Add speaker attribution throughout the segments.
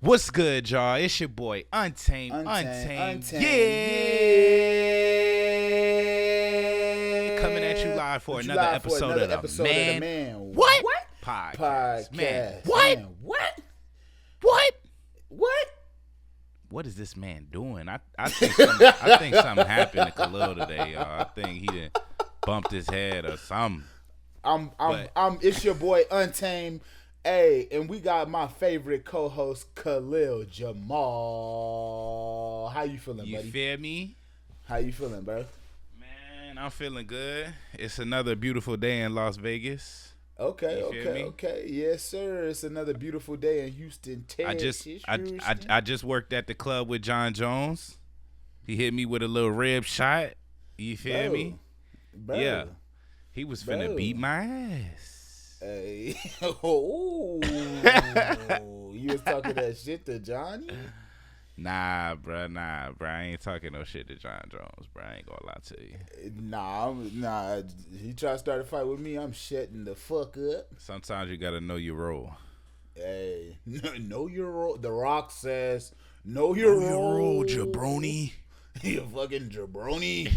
Speaker 1: What's good, y'all? It's your boy Untamed. Yeah. Coming at you live for another episode of the Man What? Podcast. Man, what?
Speaker 2: Man, what?
Speaker 1: What is this man doing? I think something happened to Khalil today, y'all. I think he done bumped his head or something.
Speaker 2: It's your boy Untamed. Hey, and we got my favorite co-host, Khalil Jamal. How you feeling, buddy?
Speaker 1: You feel me?
Speaker 2: How you feeling, bro?
Speaker 1: Man, I'm feeling good. It's another beautiful day in Las Vegas.
Speaker 2: Okay. Yes, sir. It's another beautiful day in Houston, Texas.
Speaker 1: I just worked at the club with John Jones. He hit me with a little rib shot. You feel me?
Speaker 2: Bro.
Speaker 1: Yeah. He was finna beat my ass.
Speaker 2: Hey. Oh. You was talking that shit to Johnny?
Speaker 1: Nah, bro. I ain't talking no shit to John Jones, bro. I ain't gonna lie to you.
Speaker 2: Nah. He tried to start a fight with me. I'm shutting the fuck up.
Speaker 1: Sometimes you gotta know your role.
Speaker 2: Hey, know your role. The Rock says, know your role,
Speaker 1: jabroni.
Speaker 2: You fucking jabroni.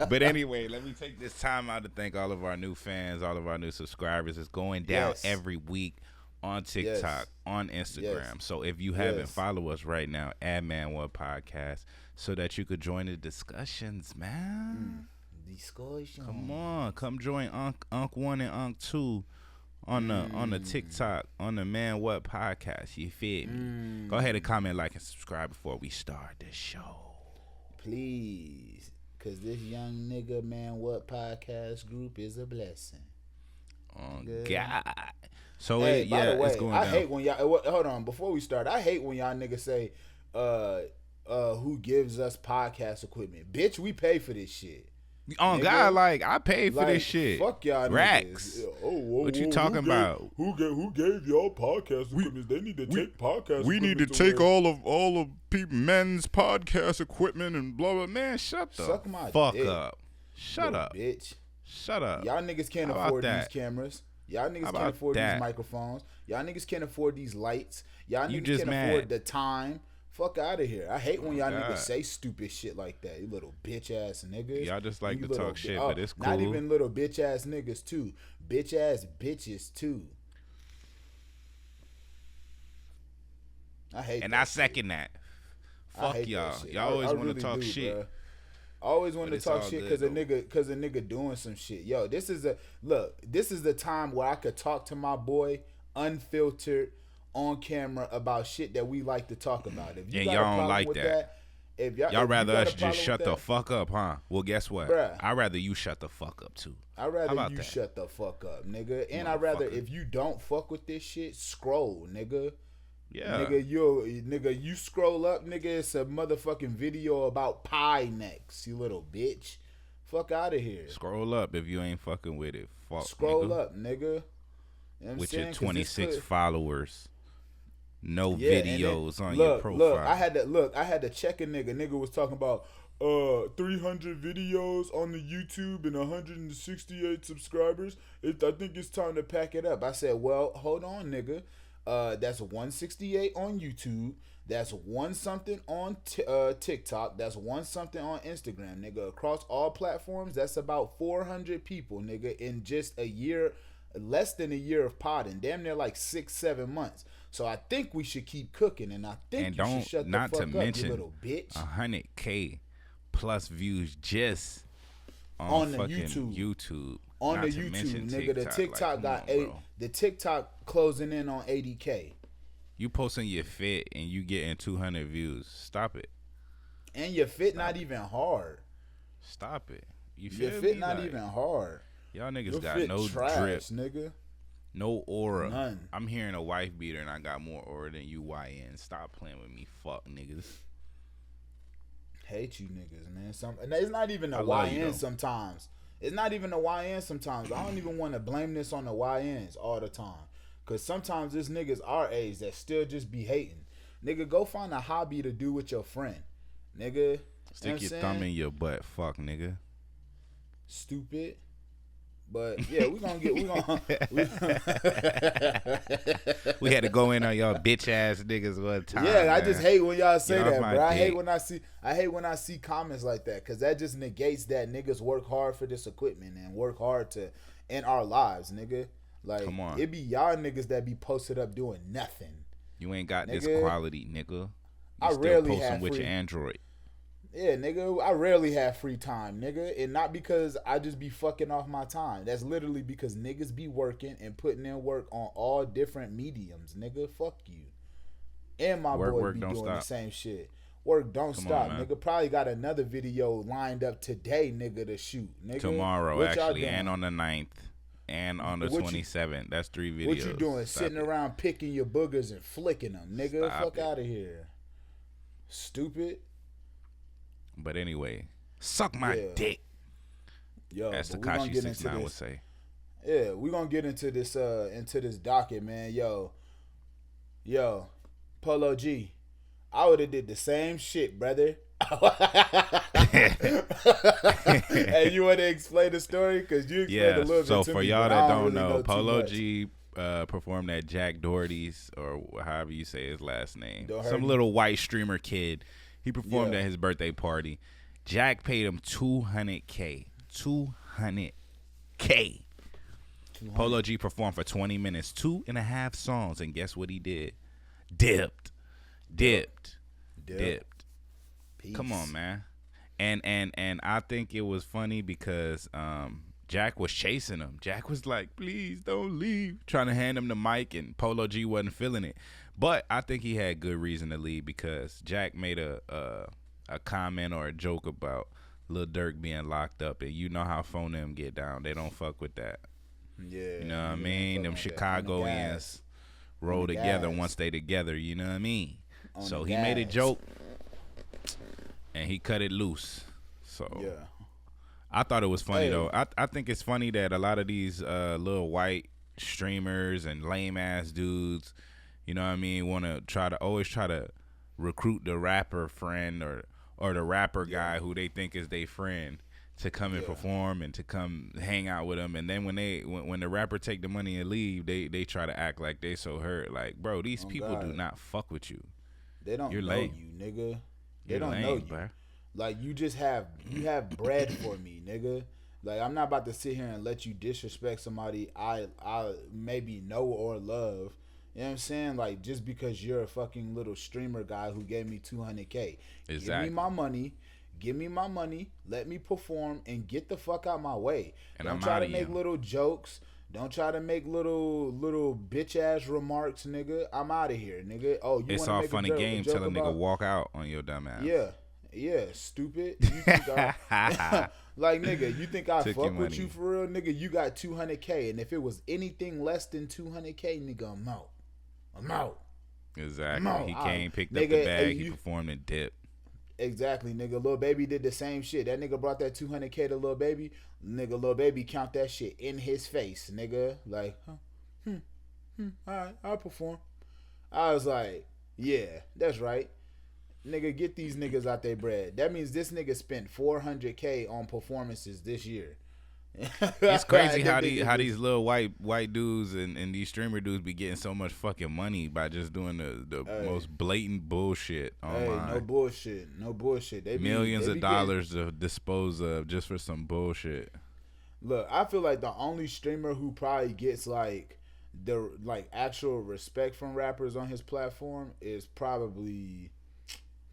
Speaker 1: But anyway, let me take this time out to thank all of our new fans, all of our new subscribers. It's going down every week on TikTok, on Instagram. So if you haven't, follow us right now at Man What Podcast so that you could join the discussions, man.
Speaker 2: Discussion.
Speaker 1: Come on, come join Unc 1 and Unc 2 on the TikTok, on the Man What Podcast. You feel me? Go ahead and comment, like, and subscribe before we start this show.
Speaker 2: Please. Because this young nigga Man What Podcast group is a blessing.
Speaker 1: Oh, God. So,
Speaker 2: hey, by the way,
Speaker 1: it's going
Speaker 2: I
Speaker 1: down.
Speaker 2: hate when y'all... Hold on. Before we start, I hate when y'all niggas say, who gives us podcast equipment? Bitch, we pay for this shit.
Speaker 1: On God, like, I paid for this shit.
Speaker 2: Fuck y'all
Speaker 1: Racks.
Speaker 2: niggas.
Speaker 1: What you talking about?
Speaker 2: Who gave y'all podcast equipment? They need to take podcast
Speaker 1: We need to take all of men's podcast equipment and blah, blah. Man, shut the
Speaker 2: Suck my
Speaker 1: fuck
Speaker 2: dick.
Speaker 1: up. Shut up.
Speaker 2: Bitch.
Speaker 1: Shut up.
Speaker 2: Y'all niggas can't
Speaker 1: How about
Speaker 2: afford
Speaker 1: that?
Speaker 2: these cameras. Y'all niggas
Speaker 1: How
Speaker 2: can't
Speaker 1: about
Speaker 2: afford
Speaker 1: that?
Speaker 2: these microphones. Y'all niggas can't afford these lights. Y'all
Speaker 1: You
Speaker 2: niggas
Speaker 1: just
Speaker 2: can't
Speaker 1: mad.
Speaker 2: afford the time. Fuck out of here. I hate when y'all
Speaker 1: God.
Speaker 2: niggas say stupid shit like that. You little bitch ass niggas.
Speaker 1: Y'all just like
Speaker 2: You
Speaker 1: to
Speaker 2: little
Speaker 1: talk shit,
Speaker 2: oh,
Speaker 1: but it's cool.
Speaker 2: Not even little bitch ass niggas too. Bitch ass bitches too. I hate
Speaker 1: And
Speaker 2: that
Speaker 1: I
Speaker 2: shit.
Speaker 1: second that.
Speaker 2: I
Speaker 1: Fuck
Speaker 2: hate
Speaker 1: y'all.
Speaker 2: that shit.
Speaker 1: Y'all always
Speaker 2: I
Speaker 1: want to
Speaker 2: really
Speaker 1: talk
Speaker 2: do,
Speaker 1: shit.
Speaker 2: Bruh. I always want
Speaker 1: But
Speaker 2: to
Speaker 1: it's
Speaker 2: talk
Speaker 1: all
Speaker 2: shit
Speaker 1: good,
Speaker 2: because a nigga doing some shit. Yo, this is the time where I could talk to my boy unfiltered on camera about shit that we like to talk about. If you
Speaker 1: And
Speaker 2: got a
Speaker 1: y'all don't
Speaker 2: problem
Speaker 1: like
Speaker 2: with
Speaker 1: that.
Speaker 2: if
Speaker 1: Y'all
Speaker 2: if
Speaker 1: rather
Speaker 2: you got
Speaker 1: us
Speaker 2: a problem
Speaker 1: just shut
Speaker 2: with
Speaker 1: the
Speaker 2: that,
Speaker 1: fuck up, huh? Well, guess what?
Speaker 2: Bruh.
Speaker 1: I'd rather you shut the fuck up, too.
Speaker 2: I'd rather
Speaker 1: about
Speaker 2: you
Speaker 1: that?
Speaker 2: shut the fuck up, nigga. And I'd rather
Speaker 1: Motherfucker.
Speaker 2: if you don't fuck with this shit, scroll, nigga.
Speaker 1: Yeah.
Speaker 2: Nigga, you scroll up, nigga, it's a motherfucking video about pie necks, you little bitch. Fuck out of here.
Speaker 1: Scroll up if you ain't fucking with it. Fuck,
Speaker 2: Scroll
Speaker 1: nigga.
Speaker 2: up, nigga. You know what I'm
Speaker 1: With
Speaker 2: saying?
Speaker 1: your
Speaker 2: 'Cause
Speaker 1: 26
Speaker 2: this
Speaker 1: followers. No
Speaker 2: Yeah, and then,
Speaker 1: videos on your profile.
Speaker 2: I had to check a nigga. Nigga was talking about 300 videos on the YouTube and 168 subscribers. I think it's time to pack it up. I said, well, hold on, nigga. That's 168 on YouTube. That's one something on TikTok. That's one something on Instagram, nigga. Across all platforms, that's about 400 people, nigga, in just a year, less than a year of podding. Damn near like 6-7 months. So I think we should keep cooking, and I think you should shut the fuck up, you little bitch.
Speaker 1: 100K plus views just
Speaker 2: On the
Speaker 1: fucking
Speaker 2: YouTube. On
Speaker 1: Not
Speaker 2: the
Speaker 1: to
Speaker 2: YouTube,
Speaker 1: mention
Speaker 2: nigga, the TikTok
Speaker 1: like,
Speaker 2: got
Speaker 1: come on,
Speaker 2: 8.
Speaker 1: bro.
Speaker 2: The TikTok closing in on 80K,
Speaker 1: You posting your fit and you getting 200 views. Stop it.
Speaker 2: and your fit not even hard.
Speaker 1: Stop it. You feel
Speaker 2: Your
Speaker 1: me?
Speaker 2: fit not
Speaker 1: Like,
Speaker 2: even hard.
Speaker 1: y'all niggas
Speaker 2: Your
Speaker 1: got
Speaker 2: fit
Speaker 1: no
Speaker 2: trash,
Speaker 1: drip,
Speaker 2: nigga.
Speaker 1: no aura.
Speaker 2: None.
Speaker 1: I'm hearing a wife beater and I got more aura than you YN. Stop playing with me, fuck niggas.
Speaker 2: Hate you niggas, man. And it's not even
Speaker 1: I
Speaker 2: a
Speaker 1: love you,
Speaker 2: YN
Speaker 1: though.
Speaker 2: sometimes. It's not even a YN sometimes. I don't even want to blame this on the YNs all the time. Because sometimes there's niggas our age that still just be hating. Nigga, go find a hobby to do with your friend. Nigga.
Speaker 1: Stick your thumb in your butt, fuck nigga.
Speaker 2: Stupid. But yeah, we gonna
Speaker 1: we had to go in on y'all bitch ass niggas one time.
Speaker 2: Yeah,
Speaker 1: man.
Speaker 2: I just hate when y'all say that, bro. I
Speaker 1: dick.
Speaker 2: hate when I see comments like that, because that just negates that niggas work hard for this equipment and work hard to in our lives, nigga. Like,
Speaker 1: come on.
Speaker 2: It be y'all niggas that be posted up doing nothing.
Speaker 1: You ain't got this quality, nigga.
Speaker 2: I rarely have
Speaker 1: with your Android.
Speaker 2: Yeah, nigga, I rarely have free time, nigga. And not because I just be fucking off my time. That's literally because niggas be working and putting in work on all different mediums, nigga. Fuck you. And my boy be doing the same shit. Work don't stop, nigga. Probably got another video lined up today, nigga, to shoot, nigga.
Speaker 1: Tomorrow, actually, and on the 9th. And on the 27th. That's 3 videos.
Speaker 2: What you doing? Sitting around picking your boogers and flicking them, nigga. Fuck out of here. Stupid.
Speaker 1: But anyway, suck my dick.
Speaker 2: Yo,
Speaker 1: as Tekashi 6ix9ine would say.
Speaker 2: Yeah, we gonna get into this docket, man. Yo, Polo G, I would have did the same shit, brother. Hey, you want to explain the story? Because you explained a little bit to me.
Speaker 1: So for y'all that don't know, Polo G performed at Jack Doherty's, or however you say his last name. Some little white streamer kid. He performed at his birthday party. Jack paid him $200K. $200K. Polo G performed for 20 minutes, 2.5 songs, and guess what he did? Dipped. Peace. Come on, man. And I think it was funny because Jack was chasing him. Jack was like, please don't leave, trying to hand him the mic, and Polo G wasn't feeling it. But I think he had good reason to leave, because Jack made a comment or a joke about Lil Durk being locked up, and you know how Phone them get down. They don't fuck with that.
Speaker 2: Yeah.
Speaker 1: You know what I mean? Them Chicagoans roll together once they together, you know what I mean? So he made a joke and he cut it loose. So I thought it was funny though. I think it's funny that a lot of these little white streamers and lame ass dudes, you know what I mean, want to always try to recruit the rapper friend or the rapper guy who they think is their friend to come and perform and to come hang out with them. And then when the rapper take the money and leave, they try to act like they so hurt. Like, bro, these people do not fuck with you.
Speaker 2: They don't know you, nigga. They don't know you. Bro. Like, you have bread for me, nigga. Like, I'm not about to sit here and let you disrespect somebody I maybe know or love. You know what I'm saying? Like, just because you're a fucking little streamer guy who gave me $200K. Exactly. Give me my money. Let me perform and get the fuck out my way. And don't try to make little jokes. Don't try to make little bitch ass remarks, nigga. I'm out of here, nigga. Oh, you
Speaker 1: it's all funny games till a nigga walk out on your dumb ass.
Speaker 2: Yeah, stupid. You think like, nigga, you think I fuck with you for real, nigga? You got $200K, and if it was anything less than $200K, nigga, I'm out.
Speaker 1: Exactly. He came, picked up the bag, he performed and dipped.
Speaker 2: Exactly, nigga. Lil Baby did the same shit. That nigga brought that $200K to Lil Baby. Nigga, Lil Baby count that shit in his face, nigga. Like, all right, I'll perform. I was like, yeah, that's right. Nigga, get these niggas out their bread. That means this nigga spent $400K on performances this year.
Speaker 1: It's crazy how these little white dudes and these streamer dudes be getting so much fucking money by just doing the most blatant bullshit online.
Speaker 2: Hey, no bullshit. They
Speaker 1: millions of dollars to dispose of just for some bullshit.
Speaker 2: Look, I feel like the only streamer who probably gets like the actual respect from rappers on his platform is probably,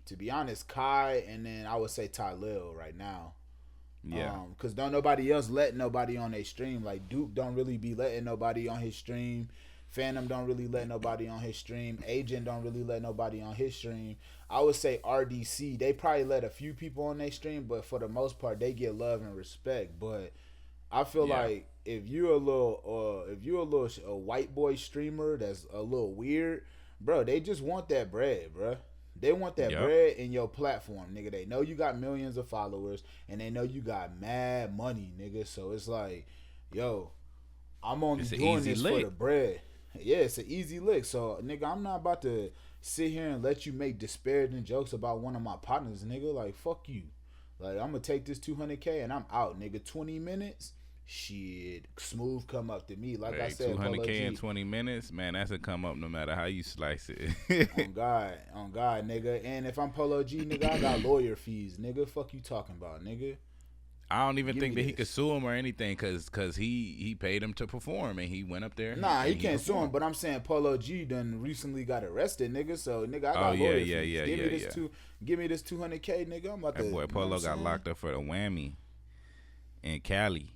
Speaker 2: to be honest, Kai, and then I would say Ty Lil right now. Yeah. Cause don't nobody else let nobody on their stream. Like, Duke don't really be letting nobody on his stream. Phantom don't really let nobody on his stream. Agent don't really let nobody on his stream. I would say RDC, they probably let a few people on their stream, but for the most part, they get love and respect. But I feel like if you're a white boy streamer that's a little weird, bro, they just want that bread, bro. They want that bread in your platform, nigga. They know you got millions of followers, and they know you got mad money, nigga. So it's like, yo, I'm only doing this for the bread. Yeah, it's an easy lick. So, nigga, I'm not about to sit here and let you make disparaging jokes about one of my partners, nigga. Like, fuck you. Like, I'm going to take this $200K and I'm out, nigga. 20 minutes, Shit, Smooth come up to me. Like I said,
Speaker 1: 200K in 20 minutes, man, that's a come up no matter how you slice it.
Speaker 2: on God, nigga. And if I'm Polo G, nigga, I got lawyer fees, nigga. Fuck you talking about, nigga.
Speaker 1: I don't even think that he could sue him or anything cause he paid him to perform and he went up there.
Speaker 2: Nah, he can't sue him, but I'm saying Polo G done recently got arrested, nigga. So nigga, I got lawyer fees. Give me this 200K, nigga. I'm about
Speaker 1: that boy Polo got locked up for the whammy in Cali.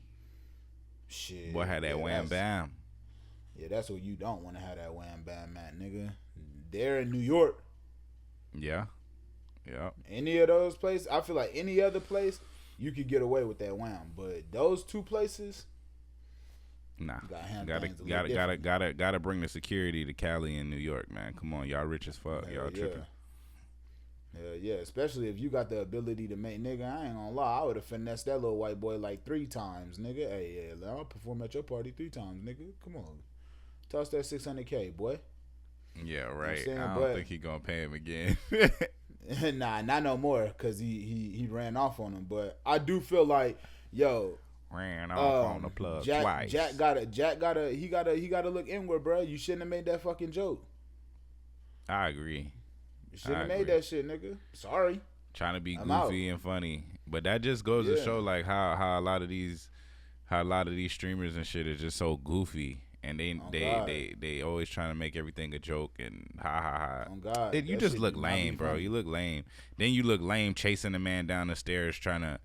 Speaker 2: Shit.
Speaker 1: Boy had that wham bam.
Speaker 2: Yeah, that's what you don't want to have that wham bam at, nigga. They're in New York.
Speaker 1: Yeah. Yeah.
Speaker 2: Any of those places, I feel like any other place, you could get away with that wham. But those two places,
Speaker 1: nah. Gotta bring the security to Cali and New York, man. Come on, y'all rich as fuck. Y'all tripping.
Speaker 2: Yeah, especially if you got the ability to make, nigga, I ain't gonna lie, I would have finessed that little white boy like 3 times, nigga. Hey, yeah, I'll perform at your party 3 times, nigga. Come on. Toss that 600K, boy.
Speaker 1: Yeah, right. I don't think he gonna pay him again.
Speaker 2: Nah, not no more, cause he ran off on him. But I do feel like, yo,
Speaker 1: ran off on the plug twice.
Speaker 2: Jack gotta look inward, bro. You shouldn't have made that fucking joke.
Speaker 1: I agree.
Speaker 2: You shouldn't have made that shit, nigga. Sorry.
Speaker 1: Trying to be goofy and funny, but that just goes to show like how a lot of these streamers and shit is just so goofy. And they always trying to make everything a joke and ha.
Speaker 2: Oh God.
Speaker 1: You just look lame, bro. You look lame. Then you look lame chasing a man down the stairs trying to,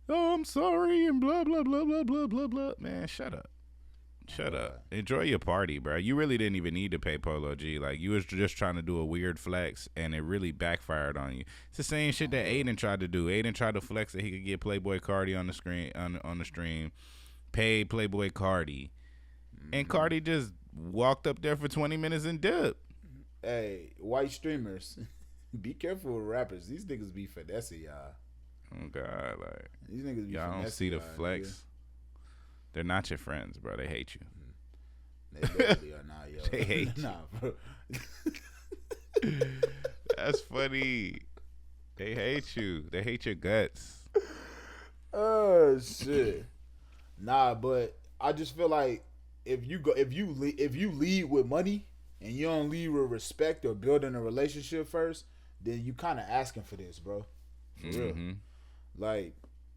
Speaker 1: oh, I'm sorry and blah blah blah blah blah blah blah. Man, shut up. Shut up. Enjoy your party, bro. You really didn't even need to pay Polo G. Like, you was just trying to do a weird flex, and it really backfired on you. It's the same shit that Aiden tried to do. Aiden tried to flex that he could get Playboy Cardi on the screen on the stream, pay Playboy Cardi. And Cardi just walked up there for 20 minutes and dipped.
Speaker 2: Hey, white streamers, be careful with rappers. These niggas be finessing y'all.
Speaker 1: Oh God, like
Speaker 2: these niggas be
Speaker 1: y'all don't see the flex. Nigga. They're not your friends, bro. They hate you.
Speaker 2: They literally are not, yo.
Speaker 1: They hate you.
Speaker 2: Nah, bro.
Speaker 1: That's funny. They hate you. They hate your guts.
Speaker 2: Oh shit. Nah, but I just feel like if you lead with money and you don't lead with respect or building a relationship first, then you kind of asking for this, bro. For real. Like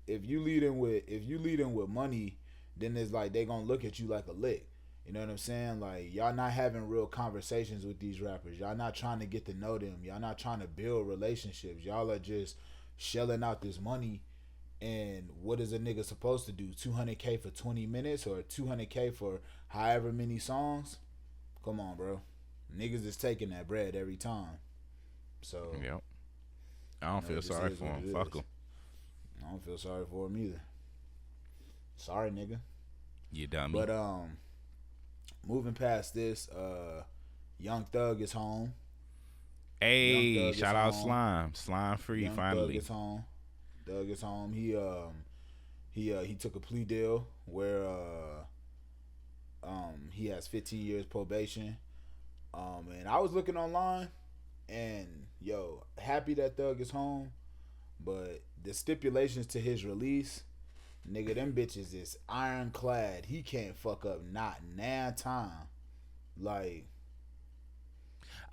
Speaker 2: if you leading with money, then it's like they gonna look at you like a lick. You know what I'm saying? Like, y'all not having real conversations with these rappers. Y'all not trying to get to know them. Y'all not trying to build relationships. Y'all are just shelling out this money. And what is a nigga supposed to do? 200K for 20 minutes or 200K for however many songs? Come on, bro. Niggas is taking that bread every time. So,
Speaker 1: yep. I don't feel sorry for him. Fuck him.
Speaker 2: I don't feel sorry for him either. Sorry, nigga.
Speaker 1: You dummy.
Speaker 2: But moving past this, Young Thug is home.
Speaker 1: Hey, shout out home. Slime free
Speaker 2: Young
Speaker 1: finally.
Speaker 2: Thug is home. He took a plea deal where he has 15 years probation. And I was looking online, and yo, happy that Thug is home, but the stipulations to his release, nigga, them bitches is ironclad. He can't fuck up not nan time. Like,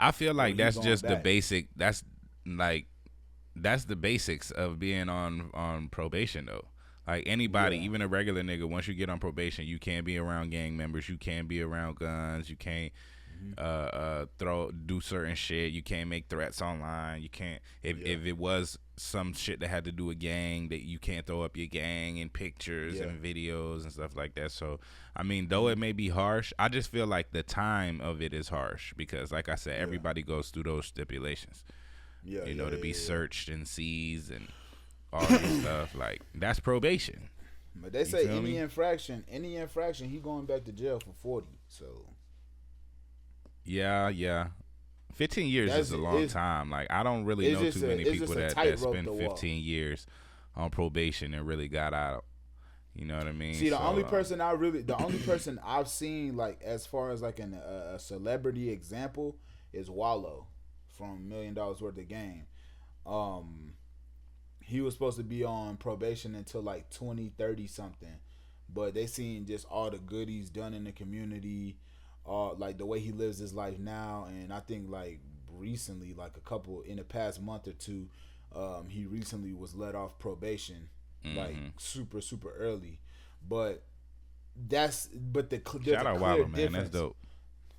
Speaker 1: I feel like that's just the basic. That's the basics of being on probation, though. Like anybody, even a regular nigga, once you get on probation, you can't be around gang members. You can't be around guns. You can't do certain shit. You can't make threats online. You can't if it was some shit that had to do with gang, that you can't throw up your gang in pictures and videos and stuff like that. So I mean, though it may be harsh, I just feel like the time of it is harsh because, like I said, everybody goes through those stipulations. To be searched and seized and all this stuff. Like, that's probation.
Speaker 2: But they say any infraction, he going back to jail for 40. So
Speaker 1: yeah. 15 years is a long time. Like, I don't really know too many people that spend 15 years on probation and really got out. You know what I mean?
Speaker 2: See, the only person I've seen, like, as far as like a celebrity example is Wallow from $1 Million Worth of Game. He was supposed to be on probation until like 2030 something, but they seen just all the good he's done in the community, like the way he lives his life now. And I think like recently, like a couple in the past month or two, he recently was let off probation, like super early. But there's
Speaker 1: Shout
Speaker 2: a
Speaker 1: out
Speaker 2: clear
Speaker 1: Wallow, man. That's
Speaker 2: difference.
Speaker 1: dope.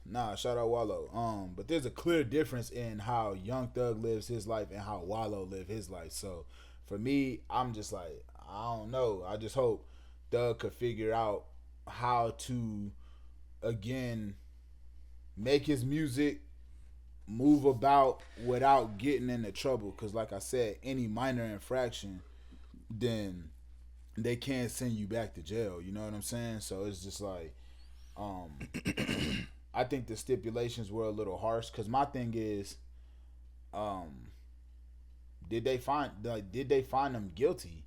Speaker 2: Nah, shout out Wallow. But there's a clear difference in how Young Thug lives his life and how Wallow live his life. So for me, I'm just like, I don't know. I just hope Thug could figure out how to again make his music move about without getting into trouble. Cause like I said, any minor infraction, then they can't send you back to jail. You know what I'm saying? So it's just like, um, I think the stipulations were a little harsh. Cause my thing is, um, did they find them guilty?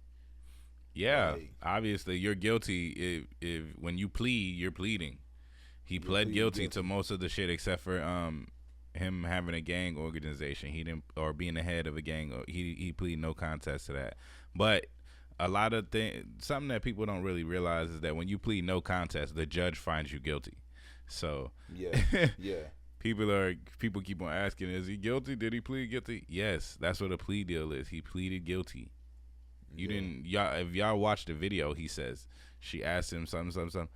Speaker 1: Yeah,
Speaker 2: Like,
Speaker 1: obviously you're guilty if when you plead, you're pleading. He pled guilty to most of the shit except for him having a gang organization. He didn't, or being the head of a gang. Or he pleaded no contest to that. But a lot of things, something that people don't really realize is that when you plead no contest, the judge finds you guilty. So
Speaker 2: yeah, yeah,
Speaker 1: people keep on asking, is he guilty? Did he plead guilty? Yes, that's what a plea deal is. He pleaded guilty. You didn't, y'all. If y'all watch the video, he says she asked him something,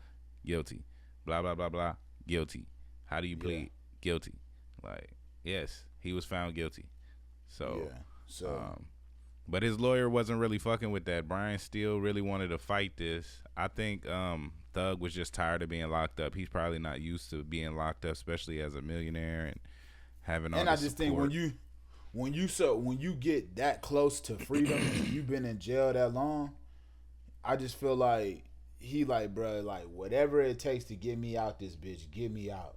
Speaker 1: guilty, blah blah blah blah, guilty. How do you plead? Guilty. Like, yes, he was found guilty. So, but his lawyer wasn't really fucking with that. Brian Steele really wanted to fight this. I think Thug was just tired of being locked up. He's probably not used to being locked up, especially as a millionaire and having all. And I just
Speaker 2: think when you get that close to freedom and you've been in jail that long, I just feel like he like, bro, like whatever it takes to get me out this bitch, get me out.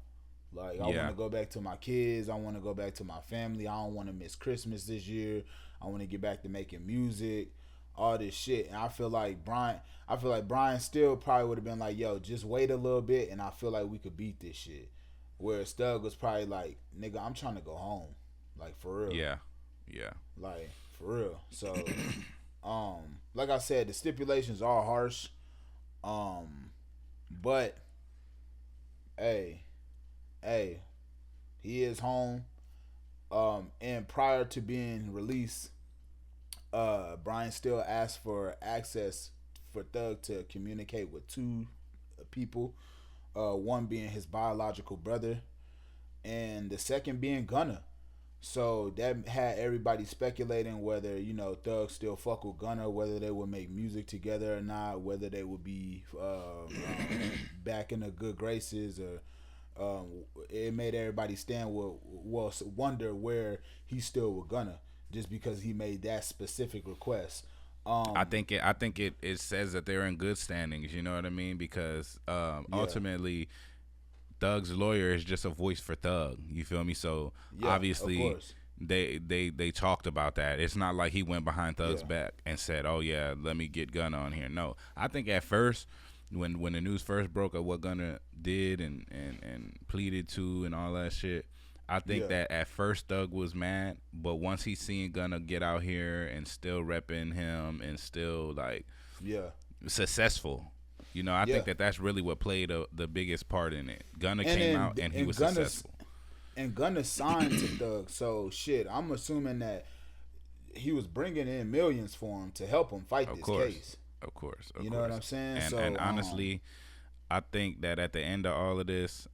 Speaker 2: Like, I want to go back to my kids. I want to go back to my family. I don't want to miss Christmas this year. I want to get back to making music, all this shit. And I feel like Brian still probably would have been like, yo, just wait a little bit, and I feel like we could beat this shit. Whereas Thug was probably like, nigga, I'm trying to go home. Like, for real.
Speaker 1: Yeah.
Speaker 2: Like, for real. So, like I said, the stipulations are harsh. But, hey, he is home. And prior to being released, Brian still asked for access for Thug to communicate with two people. One being his biological brother, and the second being Gunna. So that had everybody speculating whether, you know, Thug still fuck with Gunna, whether they would make music together or not, whether they would be back in the good graces, or it made everybody wonder where he's still with Gunna just because he made that specific request.
Speaker 1: I think it says that they're in good standings. You know what I mean? Because ultimately, Thug's lawyer is just a voice for Thug. You feel me? So obviously, they talked about that. It's not like he went behind Thug's back and said, "Oh yeah, let me get Gunna on here." No, I think at first, when the news first broke of what Gunna did and pleaded to and all that shit, I think that at first Thug was mad, but once he seen Gunna get out here and still repping him and still like successful, you know, I think that's really what played the biggest part in it. Gunna came out and he was successful.
Speaker 2: And Gunna signed to Thug, so shit, I'm assuming that he was bringing in millions for him to help him fight this case.
Speaker 1: Of course.
Speaker 2: You know what I'm saying?
Speaker 1: And honestly, I think that at the end of all of this,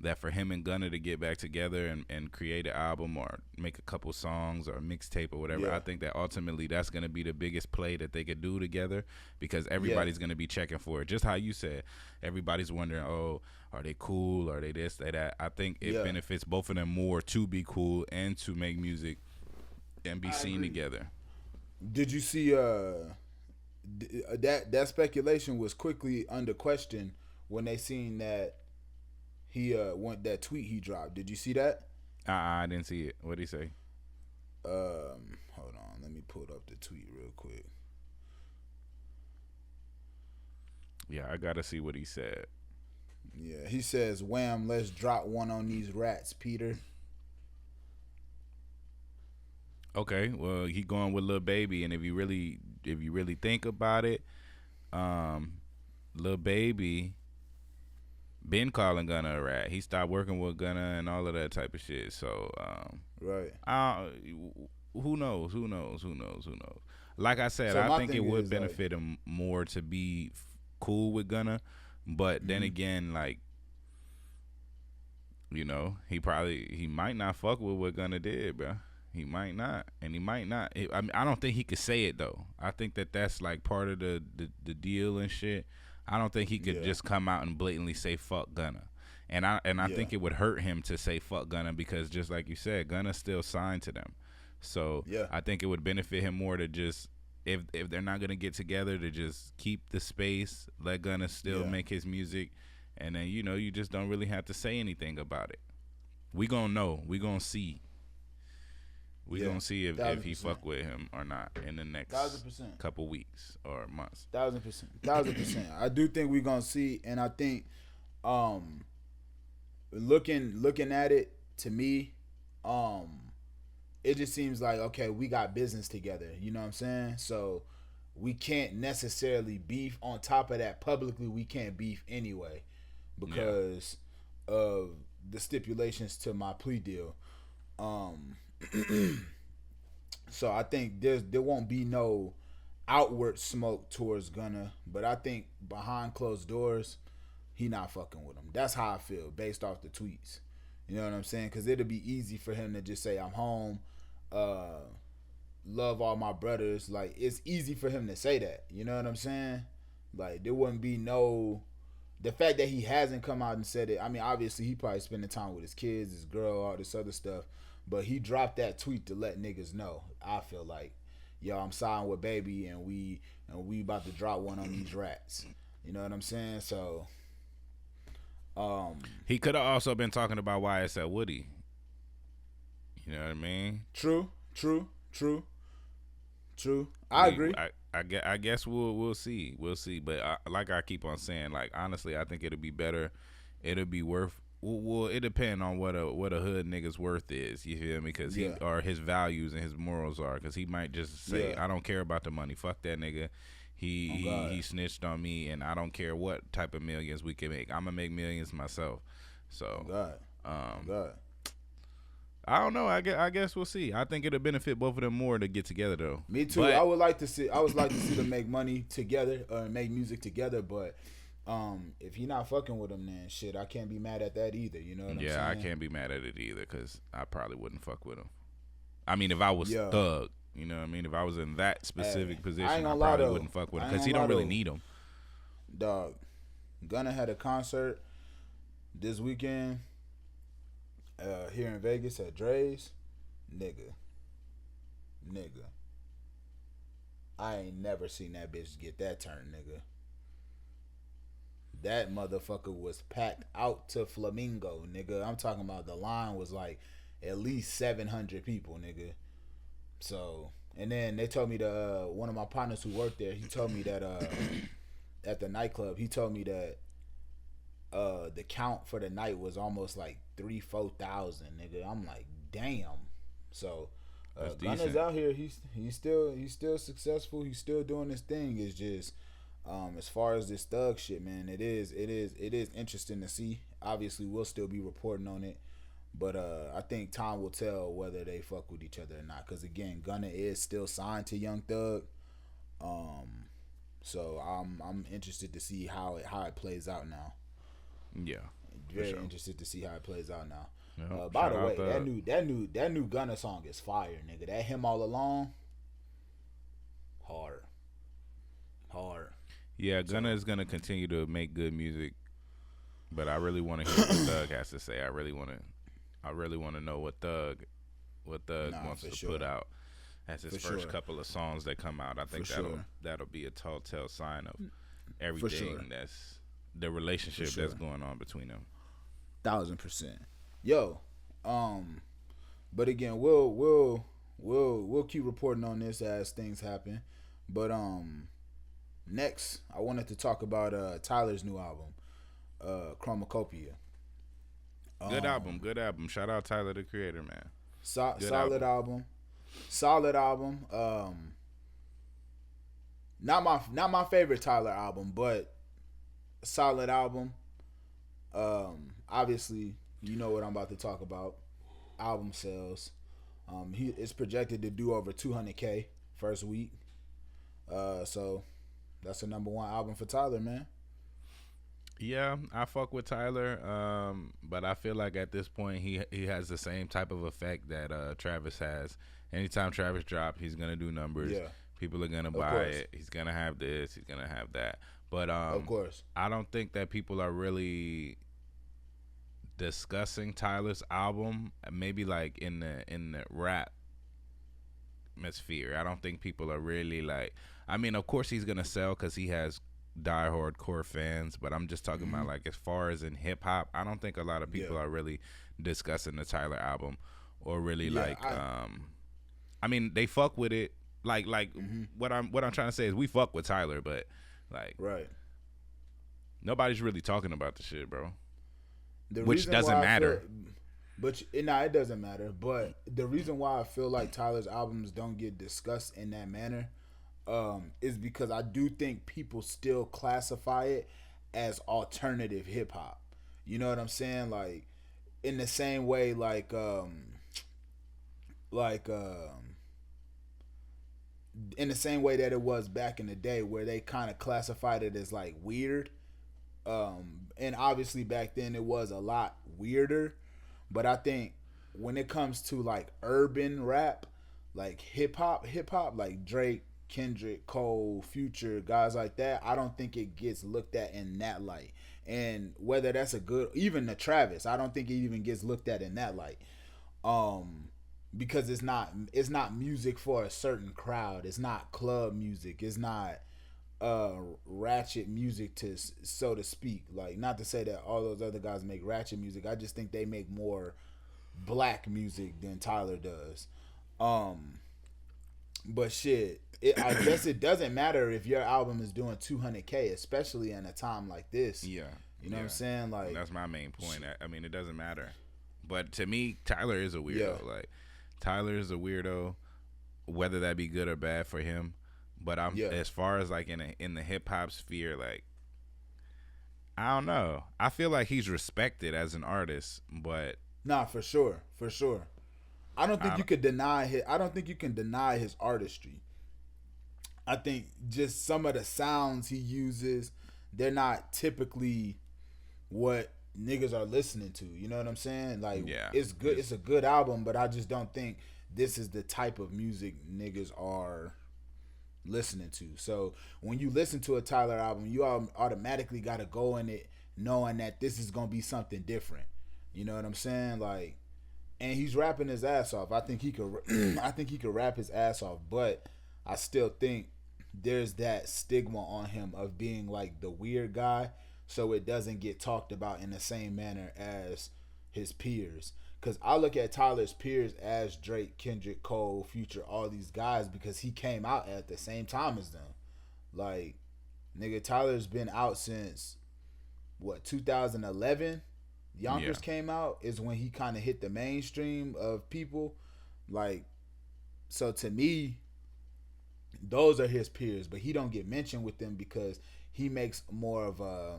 Speaker 1: that for him and Gunna to get back together and create an album or make a couple songs or a mixtape or whatever, I think that ultimately that's going to be the biggest play that they could do together, because everybody's going to be checking for it. Just how you said, everybody's wondering, oh, are they cool? Are they this, they that? I think it benefits both of them more to be cool and to make music and be seen together.
Speaker 2: Did you see that speculation was quickly under question when they seen that he went that tweet he dropped? Did you see that?
Speaker 1: I didn't see it. What did he say?
Speaker 2: Hold on, let me pull up the tweet real quick.
Speaker 1: Yeah, I gotta see what he said.
Speaker 2: Yeah, he says, "Wham, let's drop one on these rats, Peter."
Speaker 1: Okay, well, he going with Lil Baby, and if you really think about it, Lil Baby been calling Gunna a rat. He stopped working with Gunna and all of that type of shit. So,
Speaker 2: Right.
Speaker 1: who knows? Who knows? Who knows? Who knows? Like I said,
Speaker 2: So
Speaker 1: I
Speaker 2: my
Speaker 1: think it
Speaker 2: thing
Speaker 1: would
Speaker 2: is,
Speaker 1: benefit him more to be cool with Gunna, but then again, like, you know, he might not fuck with what Gunna did, bro. He might not, and he might not. I mean, I don't think he could say it though. I think that's like part of the deal and shit. I don't think he could just come out and blatantly say fuck Gunna. And I think it would hurt him to say fuck Gunna because just like you said, Gunna's still signed to them. So I think it would benefit him more to just if they're not gonna get together to just keep the space, let Gunna still make his music, and then you just don't really have to say anything about it. We gonna know. We gonna see. We gonna see if he fuck with him or not in the next
Speaker 2: 1,000%.
Speaker 1: couple weeks or months.
Speaker 2: 1,000%. I do think we gonna see, and I think, looking at it to me, it just seems like okay, we got business together. You know what I'm saying? So we can't necessarily beef. On top of that, publicly we can't beef anyway because of the stipulations to my plea deal. So I think there won't be no outward smoke towards Gunna, but I think behind closed doors, he not fucking with him. That's how I feel based off the tweets. You know what I'm saying? Because it'll be easy for him to just say, I'm home, love all my brothers. Like, it's easy for him to say that. You know what I'm saying? Like, there wouldn't be no... The fact that he hasn't come out and said it, I mean, obviously, he probably spending time with his kids, his girl, all this other stuff. But he dropped that tweet to let niggas know. I feel like, yo, I'm siding with Baby, and we about to drop one on these rats. You know what I'm saying? So,
Speaker 1: he could have also been talking about YSL Woody. You know what I mean?
Speaker 2: True. I agree.
Speaker 1: I guess we'll see. We'll see. But like I keep on saying, like honestly, I think it'll be better. It'll be worth. Well, it depends on what a hood nigga's worth is. You feel me? Because or his values and his morals are. Because he might just say, I don't care about the money. Fuck that nigga. He snitched on me, and I don't care what type of millions we can make. I'm gonna make millions myself. So,
Speaker 2: God.
Speaker 1: I don't know. I guess we'll see. I think it'll benefit both of them more to get together, though.
Speaker 2: Me too. I would like to see them make money together or make music together. But if he not fucking with them, then shit, I can't be mad at that either. You know what I'm saying?
Speaker 1: Yeah, I can't be mad at it either because I probably wouldn't fuck with him. I mean, if I was Thug, you know what I mean? If I was in that specific position, I probably wouldn't fuck with him because he don't really need him.
Speaker 2: Dog, Gunna had a concert this weekend. Here in Vegas at Dre's, nigga, I ain't never seen that bitch get that turn, nigga. That motherfucker was packed out to Flamingo, nigga. I'm talking about the line was like at least 700 people, nigga. So, and then they told me one of my partners who worked there, he told me that at the nightclub, he told me that the count for the night was almost like 3,000-4,000, nigga. I'm like, damn. So Gunna's out here. He's still successful. He's still doing his thing. It's just as far as this thug shit, man, it is interesting to see. Obviously, we'll still be reporting on it, but I think time will tell whether they fuck with each other or not. Because again, Gunna is still signed to Young Thug. So I'm interested to see how it plays out now.
Speaker 1: Yeah,
Speaker 2: very interested to see how it plays out now. Yep. By the way, that new Gunna song is fire, nigga. That Him All Alone, hard.
Speaker 1: Yeah, Gunna is gonna continue to make good music, but I really want to hear what Thug has to say. I really want to know what Thug wants to put out as his first couple of songs that come out. I think that'll be a telltale sign of everything that's the relationship that's going on between them.
Speaker 2: 1,000%. Yo, but again, we'll keep reporting on this as things happen. But next, I wanted to talk about Tyler's new album, Chromacopia.
Speaker 1: Good album. Shout out Tyler, the Creator, man.
Speaker 2: Solid album. Not my favorite Tyler album, but solid album. Obviously, you know what I'm about to talk about. Album sales. He is projected to do over 200K first week. So that's the number one album for Tyler, man.
Speaker 1: Yeah, I fuck with Tyler, but I feel like at this point he has the same type of effect that Travis has. Anytime Travis drops, he's gonna do numbers.
Speaker 2: Yeah,
Speaker 1: People are gonna buy it. He's gonna have this. He's gonna have that. But
Speaker 2: of course,
Speaker 1: I don't think that people are really discussing Tyler's album. Maybe like in the rap atmosphere. I don't think people are really like. I mean, of course he's gonna sell because he has diehard core fans, but I'm just talking about like as far as in hip hop, I don't think a lot of people are really discussing the Tyler album or really I mean they fuck with it. Like what I'm trying to say is we fuck with Tyler, but like nobody's really talking about the shit, bro. Which doesn't matter.
Speaker 2: It doesn't matter. But the reason why I feel like Tyler's albums don't get discussed in that manner is because I do think people still classify it as alternative hip hop. You know what I'm saying? Like in the same way, in the same way that it was back in the day, where they kind of classified it as like weird. And obviously back then it was a lot weirder. But I think when it comes to like urban rap, like hip hop, like Drake, Kendrick, Cole, Future, guys like that, I don't think it gets looked at in that light. And whether that's a good, even the Travis, I don't think it even gets looked at in that light. Because it's not music for a certain crowd. It's not club music. It's not ratchet music, to so to speak. Like, not to say that all those other guys make ratchet music. I just think they make more black music than Tyler does. But shit, I guess it doesn't matter if your album is doing 200K, especially in a time like this.
Speaker 1: Yeah,
Speaker 2: you know what I'm saying? Like,
Speaker 1: that's my main point. I mean, it doesn't matter. But to me, Tyler is a weirdo. Yeah. Like, Tyler is a weirdo, whether that be good or bad for him. But as far as like in the hip hop sphere, like, I don't know. I feel like he's respected as an artist, but
Speaker 2: for sure. I don't think you could deny his. I don't think you can deny his artistry. I think just some of the sounds he uses, they're not typically what niggas are listening to. You know what I'm saying? Like, it's good. It's a good album, but I just don't think this is the type of music niggas are listening to. So when you listen to a Tyler album, you automatically got to go in it knowing that this is gonna be something different. You know what I'm saying? Like. And he's rapping his ass off. I think he could. I think he could rap his ass off. But I still think there's that stigma on him of being like the weird guy, so it doesn't get talked about in the same manner as his peers. Because I look at Tyler's peers as Drake, Kendrick, Cole, Future, all these guys, because he came out at the same time as them. Like, nigga, Tyler's been out since what, 2011. Yonkers came out is when he kind of hit the mainstream of people. Like, so to me, those are his peers, but he don't get mentioned with them because he makes more of a,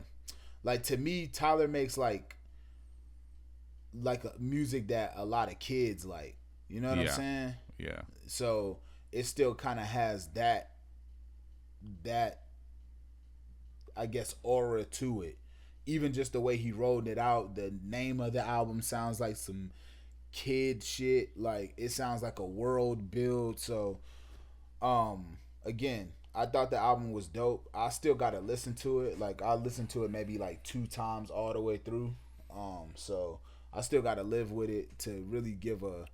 Speaker 2: like, to me, Tyler makes like a music that a lot of kids like. You know what I'm saying?
Speaker 1: Yeah.
Speaker 2: So it still kind of has that I guess aura to it. Even just the way he rolled it out, the name of the album sounds like some kid shit. Like, it sounds like a world build. So, again, I thought the album was dope. I still gotta listen to it. Like, I listened to it maybe like 2 times all the way through. So I still gotta live with it to really give a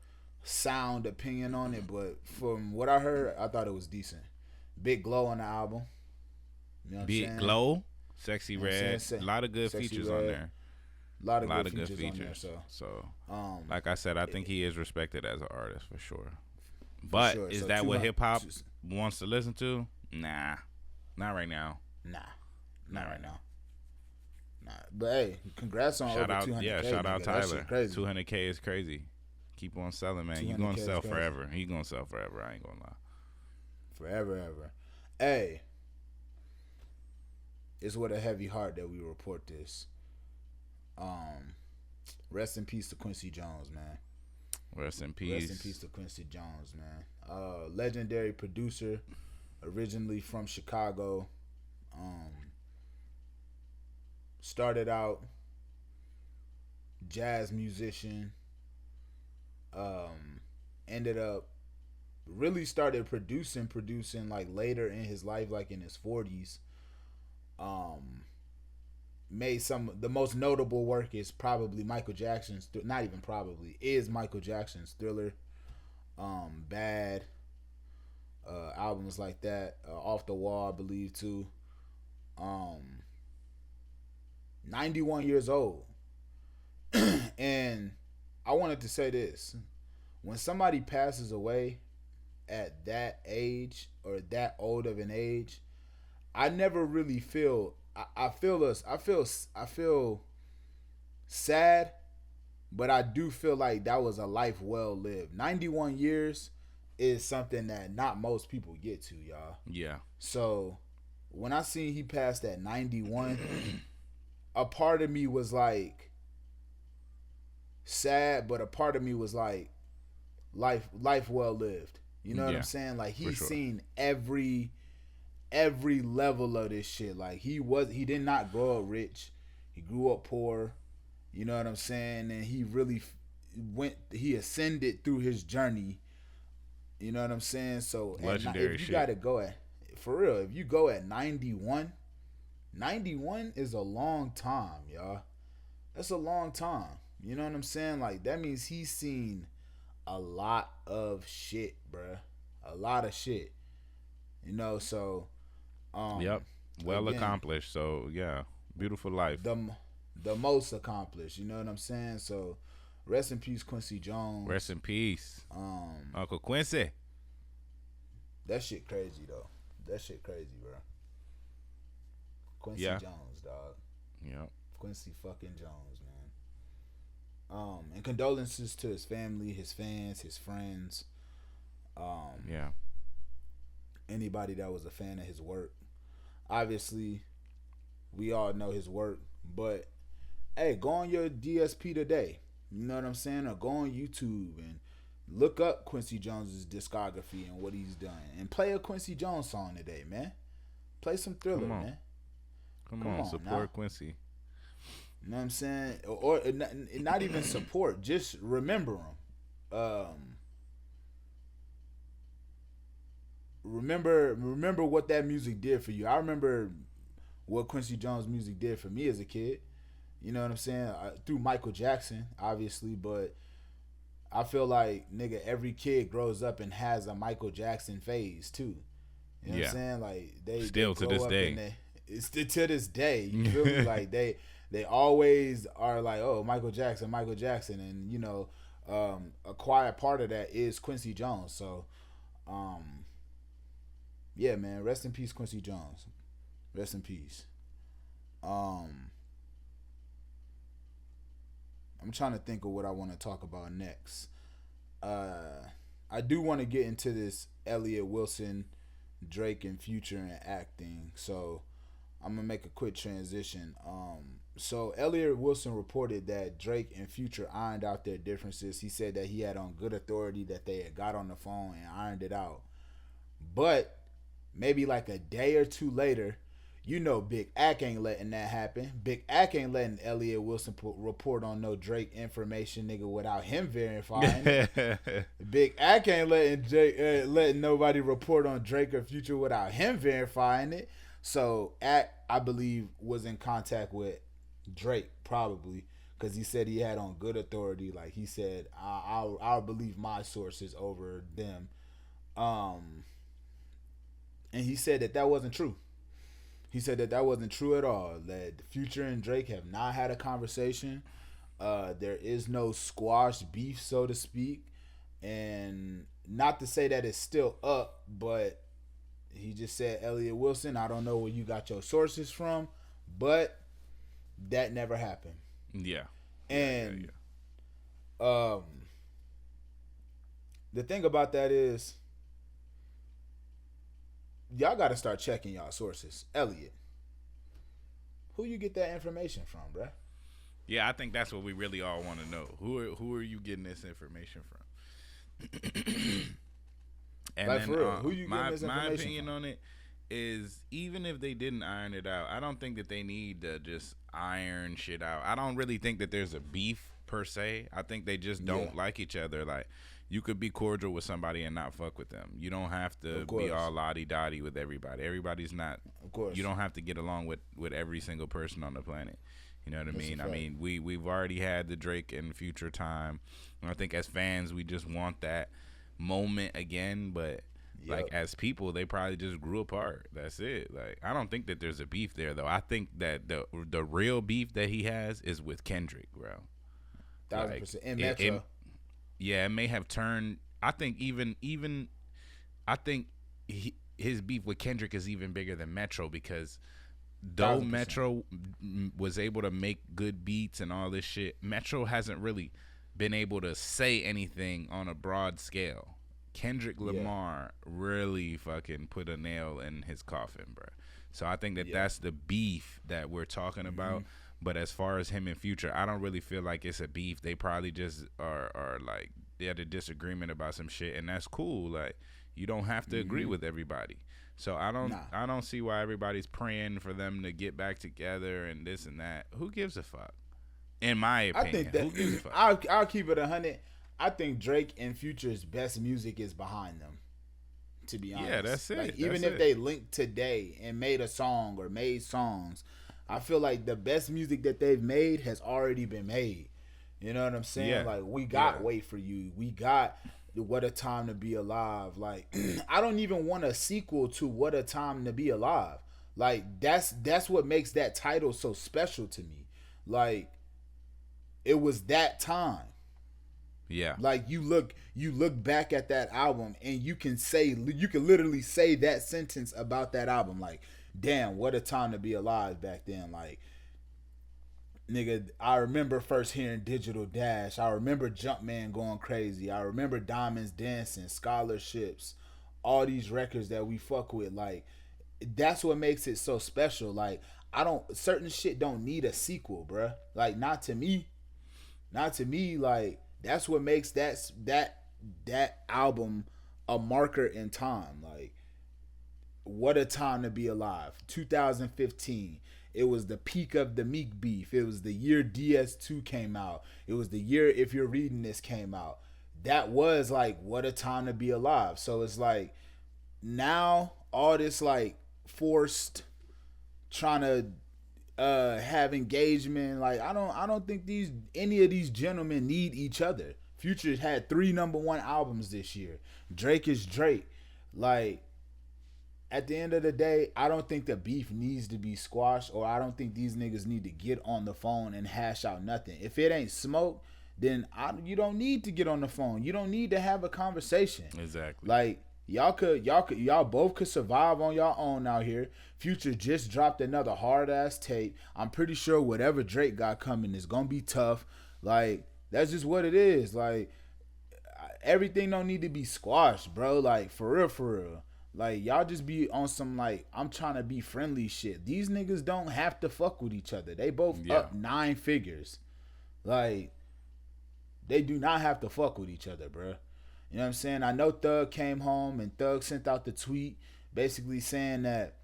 Speaker 2: sound opinion on it. But from what I heard, I thought it was decent. Big Glow on the album. You know what
Speaker 1: Big
Speaker 2: I'm saying?
Speaker 1: Glow. Sexy Red, a lot of good features on there.
Speaker 2: A lot of good features. On there,
Speaker 1: so like I said, I think he is respected as an artist for sure. But is that what hip hop wants to listen to? Nah, not right now.
Speaker 2: Not right now. But hey, congrats on
Speaker 1: shout
Speaker 2: over
Speaker 1: out,
Speaker 2: 200K.
Speaker 1: Yeah, shout out Tyler. 200K is crazy. Keep on selling, man. You gonna sell forever. He gonna sell forever. I ain't gonna lie.
Speaker 2: Forever, ever. Hey. it's with a heavy heart that we report this. Rest in peace to Quincy Jones, man.
Speaker 1: Rest in peace.
Speaker 2: Rest in peace to Quincy Jones, man. Legendary producer, originally from Chicago. Started out jazz musician. Ended up really started producing like later in his life, like in his 40s. Made the most notable work is probably Michael Jackson's, not even probably, is Michael Jackson's Thriller, Bad, albums like that, Off the Wall, I believe, too. 91 years old. And I wanted to say this. When somebody passes away at that age or that old of an age, I never really feel I feel sad, but I do feel like that was a life well lived. 91 years is something that not most people get to, y'all.
Speaker 1: Yeah.
Speaker 2: So when I seen he passed at 91, a part of me was like sad, but a part of me was like life well lived. You know what I'm saying? Like he's seen every level of this shit. Like he did not grow up rich. He grew up poor. You know what I'm saying? And he really he ascended through his journey. You know what I'm saying? So
Speaker 1: legendary
Speaker 2: if you
Speaker 1: shit.
Speaker 2: Gotta go at, for real, if you go at 91 is a long time, y'all. That's a long time. You know what I'm saying? Like that means he's seen a lot of shit, bruh. A lot of shit. You know, so
Speaker 1: yep. Well again, accomplished. So yeah. Beautiful life.
Speaker 2: The most accomplished, you know what I'm saying? So rest in peace, Quincy Jones.
Speaker 1: Rest in peace. Uncle Quincy.
Speaker 2: That shit crazy though. That shit crazy, bro. Quincy Jones, dog.
Speaker 1: Yep.
Speaker 2: Quincy fucking Jones, man. And condolences to his family, his fans, his friends.
Speaker 1: Yeah.
Speaker 2: Anybody that was a fan of his work. Obviously, we all know his work, but hey, go on your DSP today. You know what I'm saying? Or go on YouTube and look up Quincy Jones's discography and what he's done, and play a Quincy Jones song today, man. Play some Thriller, man.
Speaker 1: Come on, support now. Quincy.
Speaker 2: You know what I'm saying? Or not even support, just remember him. Remember what that music did for you. I remember what Quincy Jones music did for me as a kid. You know what I'm saying? Through Michael Jackson, obviously, but I feel like, nigga, every kid grows up and has a Michael Jackson phase too. You know what I'm saying? Like they
Speaker 1: to this day.
Speaker 2: It's to this day. You feel me? Like they always are like, oh, Michael Jackson, and you know, a quiet part of that is Quincy Jones. So, yeah, man, rest in peace, Quincy Jones. Rest in peace. I'm trying to think of what I want to talk about next. I do want to get into this Elliott Wilson, Drake, and Future and acting. So I'm gonna make a quick transition. So Elliott Wilson reported that Drake and Future ironed out their differences. He said that he had on good authority that they had got on the phone and ironed it out. But maybe like a day or two later, you know, Big Ack ain't letting that happen. Big Ack ain't letting Elliott Wilson report on no Drake information, nigga, without him verifying it. Big Ack ain't letting nobody report on Drake or Future without him verifying it. So Ack, I believe, was in contact with Drake probably, because he said he had on good authority. Like he said, I'll believe my sources over them. And he said that wasn't true. He said that wasn't true at all. That Future and Drake have not had a conversation. There is no squash beef, so to speak. And not to say that it's still up, but he just said, Elliott Wilson, I don't know where you got your sources from, but that never happened.
Speaker 1: Yeah.
Speaker 2: And the thing about that is, y'all got to start checking y'all sources. Elliott, Who you get that information from, bruh?
Speaker 1: Yeah, I think that's what we really all want to know. Who are you getting this information from? And
Speaker 2: Like
Speaker 1: then
Speaker 2: for real, who you getting this
Speaker 1: my
Speaker 2: information
Speaker 1: opinion
Speaker 2: from?
Speaker 1: on it is, even if they didn't iron it out, I don't think that they need to just iron shit out. I don't really think that there's a beef per se. I think they just don't like each other. Like, you could be cordial with somebody and not fuck with them. You don't have to be all lottie-dottie with everybody. Everybody's not.
Speaker 2: Of course.
Speaker 1: You don't have to get along with every single person on the planet. You know what I mean? I mean, we've already had the Drake and Future time. And I think as fans, we just want that moment again. But like, as people, they probably just grew apart. That's it. Like, I don't think that there's a beef there, though. I think that the real beef that he has is with Kendrick, bro.
Speaker 2: 1,000%. And Metro.
Speaker 1: Yeah, it may have turned. I think I think his beef with Kendrick is even bigger than Metro, because though 1,000%. Metro was able to make good beats and all this shit, Metro hasn't really been able to say anything on a broad scale. Kendrick Lamar really fucking put a nail in his coffin, bro. So I think that that's the beef that we're talking about. But as far as him and Future, I don't really feel like it's a beef. They probably just are like, they had a disagreement about some shit, and that's cool. Like, you don't have to agree with everybody. So I don't see why everybody's praying for them to get back together and this and that. Who gives a fuck? In my opinion,
Speaker 2: I think that,
Speaker 1: who gives a fuck?
Speaker 2: I'll keep it 100. I think Drake and Future's best music is behind them. To be honest,
Speaker 1: yeah, that's it.
Speaker 2: Like, even if they linked today and made a song or made songs, I feel like the best music that they've made has already been made. You know what I'm saying?
Speaker 1: Yeah.
Speaker 2: Like, we got Wait For You. We got What a Time to Be Alive. Like, I don't even want a sequel to What a Time to Be Alive. Like, that's what makes that title so special to me. Like, it was that time.
Speaker 1: Yeah.
Speaker 2: Like, you look back at that album and you can literally say that sentence about that album. Like, damn, what a time to be alive back then. Like, nigga, I remember first hearing Digital Dash. I remember Jumpman going crazy. I remember Diamonds Dancing, Scholarships, all these records that we fuck with. Like, that's what makes it so special. Like, certain shit don't need a sequel, bruh. Like, not to me. Like, that's what makes that album a marker in time. Like, What a Time to Be Alive, 2015. It was the peak of the Meek beef. It was the year DS2 came out. It was the year If You're Reading This came out. That was like What a Time to Be Alive. So it's like, now all this like forced trying to have engagement. Like, I don't think any of these gentlemen need each other. Future had 3 #1 albums this year. Drake is Drake. Like, at the end of the day, I don't think the beef needs to be squashed, or I don't think these niggas need to get on the phone and hash out nothing. If it ain't smoke, then you don't need to get on the phone. You don't need to have a conversation.
Speaker 1: Exactly.
Speaker 2: Like, y'all both could survive on y'all own out here. Future just dropped another hard ass tape. I'm pretty sure whatever Drake got coming is gonna be tough. Like, that's just what it is. Like, everything don't need to be squashed, bro. Like, for real. Like, y'all just be on some, like, I'm trying to be friendly shit. These niggas don't have to fuck with each other. They both up 9 figures. Like, they do not have to fuck with each other, bro. You know what I'm saying? I know Thug came home and Thug sent out the tweet basically saying that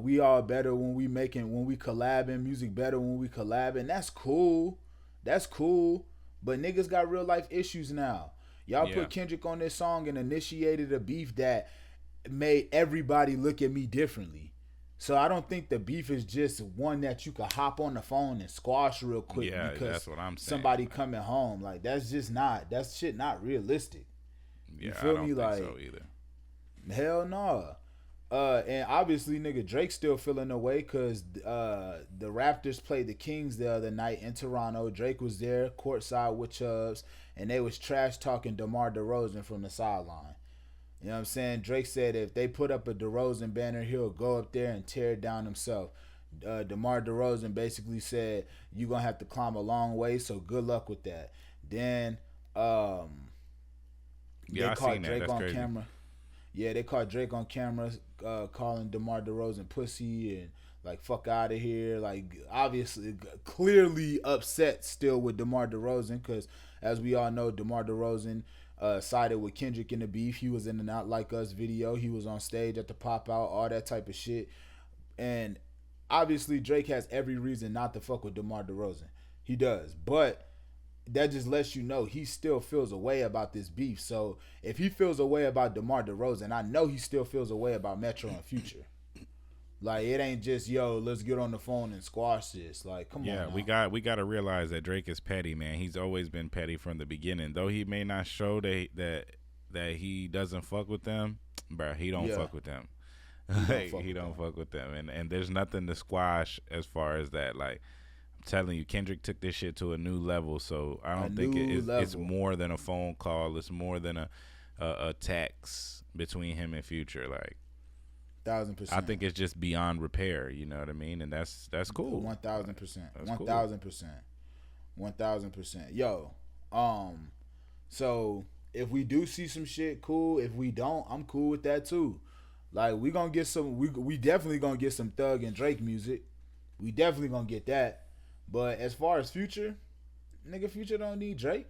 Speaker 2: we all better when we collabing, music better when we collabing. That's cool. But niggas got real life issues now. Y'all put Kendrick on this song and initiated a beef that made everybody look at me differently. So I don't think the beef is just one that you could hop on the phone and squash real quick because
Speaker 1: that's what I'm saying,
Speaker 2: somebody coming home. Like, that's shit not realistic. You feel me? Like,
Speaker 1: think so either.
Speaker 2: Hell no. And obviously, nigga, Drake's still feeling the way because the Raptors played the Kings the other night in Toronto. Drake was there, courtside with Chubbs, and they was trash talking DeMar DeRozan from the sideline. You know what I'm saying? Drake said if they put up a DeRozan banner, he'll go up there and tear it down himself. DeMar DeRozan basically said, you're going to have to climb a long way, so good luck with that. Then they caught Drake on camera. Yeah, they caught Drake on camera calling DeMar DeRozan pussy and Like, fuck out of here. Like, obviously, clearly upset still with DeMar DeRozan because, as we all know, DeMar DeRozan sided with Kendrick in the beef. He was in the Not Like Us video. He was on stage at the pop out, all that type of shit. And obviously, Drake has every reason not to fuck with DeMar DeRozan. He does. But that just lets you know he still feels a way about this beef. So if he feels a way about DeMar DeRozan, I know he still feels a way about Metro and Future. Like, it ain't just, yo, let's get on the phone and squash this. Like, come on.
Speaker 1: Yeah, we got to realize that Drake is petty, man. He's always been petty from the beginning. Though he may not show that he doesn't fuck with them, bro, he don't fuck with them. He don't fuck with them. And there's nothing to squash as far as that. Like, I'm telling you, Kendrick took this shit to a new level. So I don't think it's more than a phone call. It's more than a text between him and Future. Like,
Speaker 2: 1,000%.
Speaker 1: I think it's just beyond repair. You know what I mean? And that's cool.
Speaker 2: 1,000%. 1,000%. 1,000%. Yo, so if we do see some shit, cool. If we don't, I'm cool with that too. Like, we gonna get some. We definitely gonna get some Thug and Drake music. We definitely gonna get that. But as far as Future, nigga, Future don't need Drake.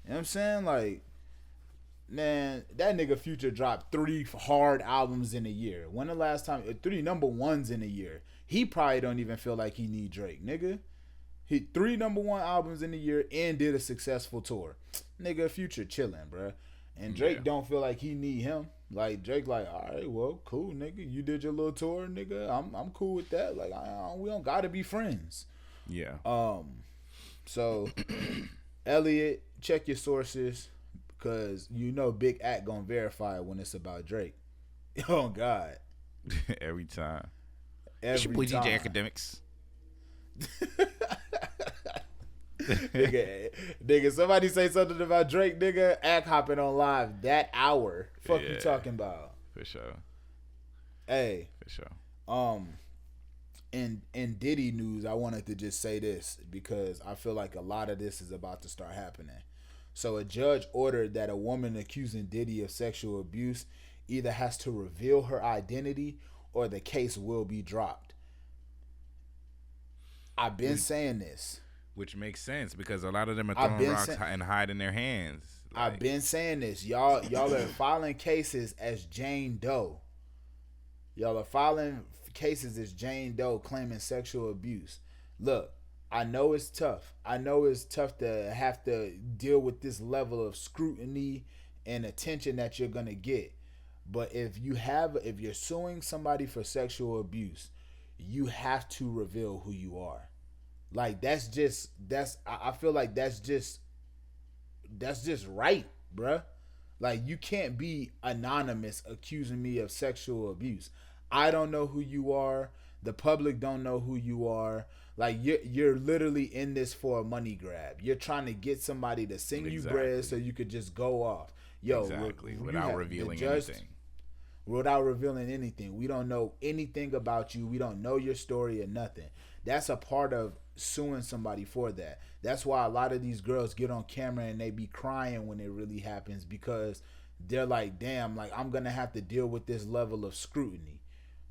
Speaker 2: You know what I'm saying? Like, man, that nigga Future dropped 3 hard albums in a year. When the last time 3 number ones in a year? He probably don't even feel like he need Drake, nigga. He 3 number 1 albums in a year and did a successful tour. Nigga, Future chilling, bruh. And Drake don't feel like he need him. Like, Drake like, all right, well, cool, nigga. You did your little tour, nigga. I'm cool with that. Like, we don't gotta be friends.
Speaker 1: Yeah.
Speaker 2: So, Elliot, check your sources. Because you know Big Act gonna verify it when it's about Drake. Oh, God.
Speaker 1: Every time.
Speaker 2: Every
Speaker 1: your boy
Speaker 2: time.
Speaker 1: DJ Academics.
Speaker 2: nigga, somebody say something about Drake, nigga. Act hopping on live that hour. Fuck you talking about?
Speaker 1: For sure.
Speaker 2: Hey.
Speaker 1: For sure.
Speaker 2: In Diddy news, I wanted to just say this because I feel like a lot of this is about to start happening. So a judge ordered that a woman accusing Diddy of sexual abuse either has to reveal her identity or the case will be dropped. I've been saying this.
Speaker 1: Which makes sense because a lot of them are throwing rocks and hiding their hands.
Speaker 2: Like, I've been saying this. Y'all are filing cases as Jane Doe. Y'all are filing cases as Jane Doe claiming sexual abuse. Look, I know it's tough. I know it's tough to have to deal with this level of scrutiny and attention that you're gonna get. But if you're suing somebody for sexual abuse, you have to reveal who you are. Like, I feel like that's just right, bruh. Like, you can't be anonymous accusing me of sexual abuse. I don't know who you are. The public don't know who you are. Like, you're literally in this for a money grab. You're trying to get somebody to sing you bread so you could just go off. Yo,
Speaker 1: without revealing anything.
Speaker 2: Without revealing anything. We don't know anything about you. We don't know your story or nothing. That's a part of suing somebody for that. That's why a lot of these girls get on camera and they be crying when it really happens because they're like, damn, like, I'm going to have to deal with this level of scrutiny.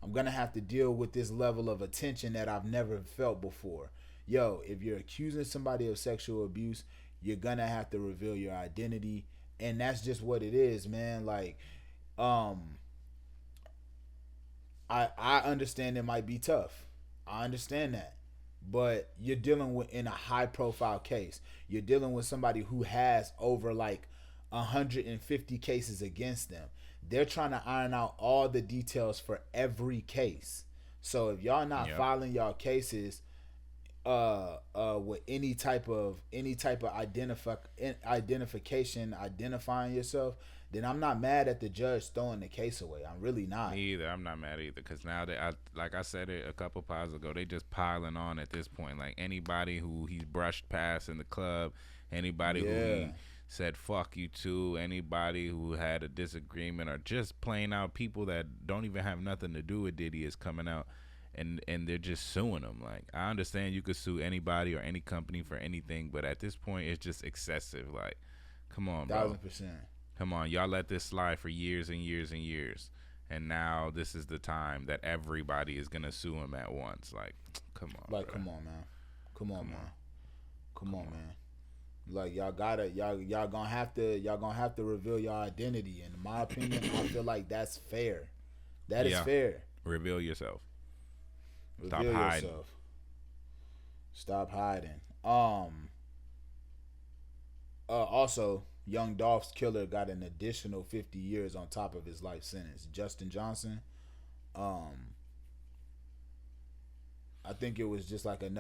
Speaker 2: I'm going to have to deal with this level of attention that I've never felt before. Yo, if you're accusing somebody of sexual abuse, you're going to have to reveal your identity. And that's just what it is, man. Like, I understand it might be tough. I understand that. But you're dealing with, in a high profile case, you're dealing with somebody who has over like 150 cases against them. They're trying to iron out all the details for every case. So if y'all not filing y'all cases with any type of identification, identifying yourself, then I'm not mad at the judge throwing the case away. I'm really not.
Speaker 1: Me either. I'm not mad either because now like I said it a couple pods ago, they just piling on at this point. Like, anybody who he's brushed past in the club, anybody who he said fuck you to, anybody who had a disagreement, or just plain out people that don't even have nothing to do with Diddy is coming out and they're just suing him. Like, I understand you could sue anybody or any company for anything, but at this point it's just excessive. Like, come on, bro.
Speaker 2: 1,000%.
Speaker 1: Come on, y'all let this slide for years and years and years. and now this is the time that everybody is gonna sue him at once. Like, come on,
Speaker 2: like,
Speaker 1: bro.
Speaker 2: come on, man. Come on, man. Come on, man. Like, y'all gonna have to reveal your identity. And in my opinion, I feel like that's fair. That is fair.
Speaker 1: Reveal yourself.
Speaker 2: Reveal yourself. Stop hiding. Also, Young Dolph's killer got an additional 50 years on top of his life sentence. Justin Johnson. I think it was just like it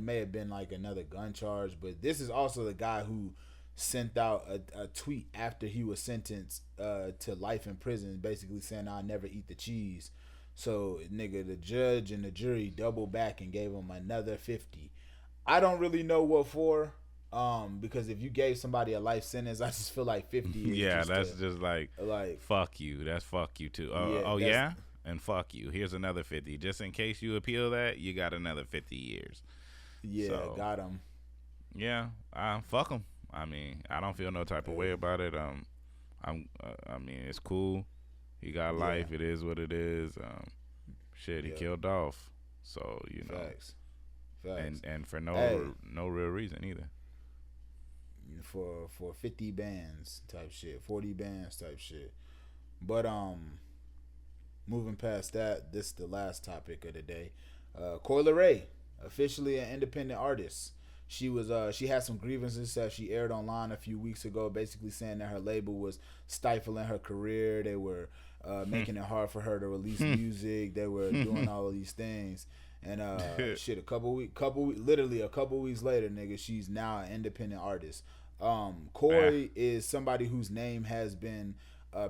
Speaker 2: may have been like another gun charge, but this is also the guy who sent out a tweet after he was sentenced to life in prison, basically saying, "I'll never eat the cheese." So, nigga, the judge and the jury doubled back and gave him another 50. I don't really know what for, because if you gave somebody a life sentence, I just feel like 50 is
Speaker 1: just like fuck you. That's fuck you too. And fuck you. Here's another 50. Just in case you appeal that, you got another 50 years.
Speaker 2: Yeah, so, got him.
Speaker 1: Yeah, fuck him. I mean, I don't feel no type of way about it. I mean, it's cool. He got life. It is what it is. He killed Dolph. So, you know.
Speaker 2: Facts.
Speaker 1: And for no real reason either.
Speaker 2: For 50 bands type shit, 40 bands type shit. But moving past that, this is the last topic of the day. Coi Leray, officially an independent artist. She had some grievances that she aired online a few weeks ago, basically saying that her label was stifling her career. They were making it hard for her to release music. They were doing all of these things. And a couple weeks later, nigga, she's now an independent artist. Coi is somebody whose name has been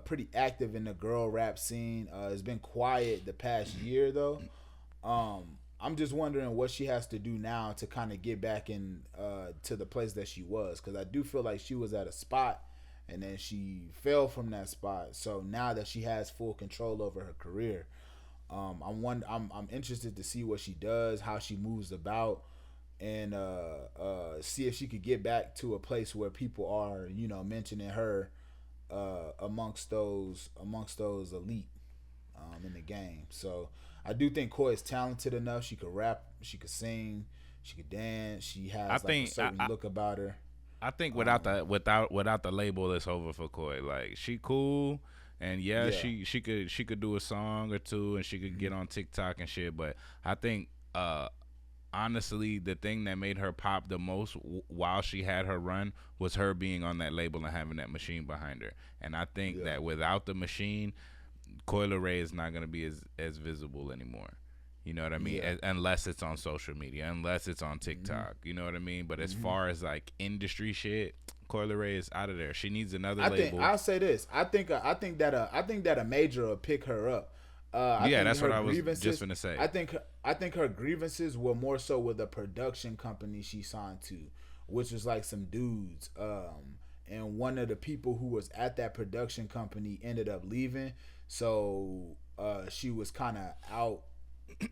Speaker 2: pretty active in the girl rap scene. It's been quiet the past year though. I'm just wondering what she has to do now to kind of get back in to the place that she was, because I do feel like she was at a spot and then she fell from that spot. So now that she has full control over her career, I'm interested to see what she does, how she moves about, and see if she could get back to a place where people are, you know, mentioning her amongst those elite in the game. So I do think Coi is talented enough. She could rap, she could sing, she could dance. She has a certain look about her.
Speaker 1: I think without the label, it's over for Coi. Like, she cool, and she could do a song or two, and she could get on TikTok and shit. But I think honestly, the thing that made her pop the most while she had her run was her being on that label and having that machine behind her. And I think that without the machine, Coi Leray is not gonna be as visible anymore. You know what I mean? Unless it's on social media, unless it's on TikTok. You know what I mean? But as far as like industry shit, Coi Leray is out of there. She needs another label.
Speaker 2: I'll say this. I think that a major will pick her up.
Speaker 1: That's what I was just gonna say.
Speaker 2: I think her grievances were more so with the production company she signed to, which was like some dudes. And one of the people who was at that production company ended up leaving. So she was kind of out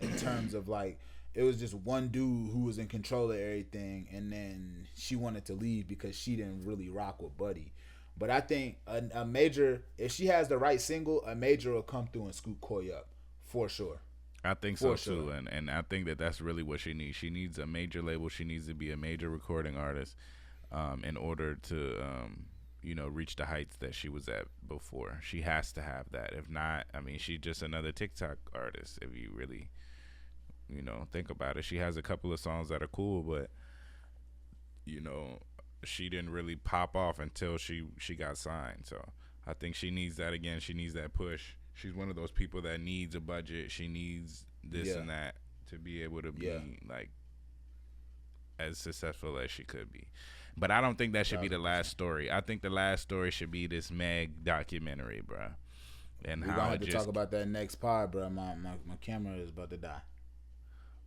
Speaker 2: in terms of like, it was just one dude who was in control of everything, and then she wanted to leave because she didn't really rock with Buddy. But I think a major, if she has the right single, a major will come through and scoop Coi up for sure.
Speaker 1: I think so too, and I think that's really what she needs. She needs a major label. She needs to be a major recording artist in order to reach the heights that she was at before. She has to have that. If not, I mean, she's just another TikTok artist. If you really, think about it, she has a couple of songs that are cool, but she didn't really pop off until she got signed. So I think she needs that again. She needs that push. She's one of those people that needs a budget. She needs this and that to be able to be like as successful as she could be. But I don't think that should be the last story. I think the last story should be this Meg documentary, bro. And
Speaker 2: we're gonna have to talk about that next pod, bro. My camera is about to die.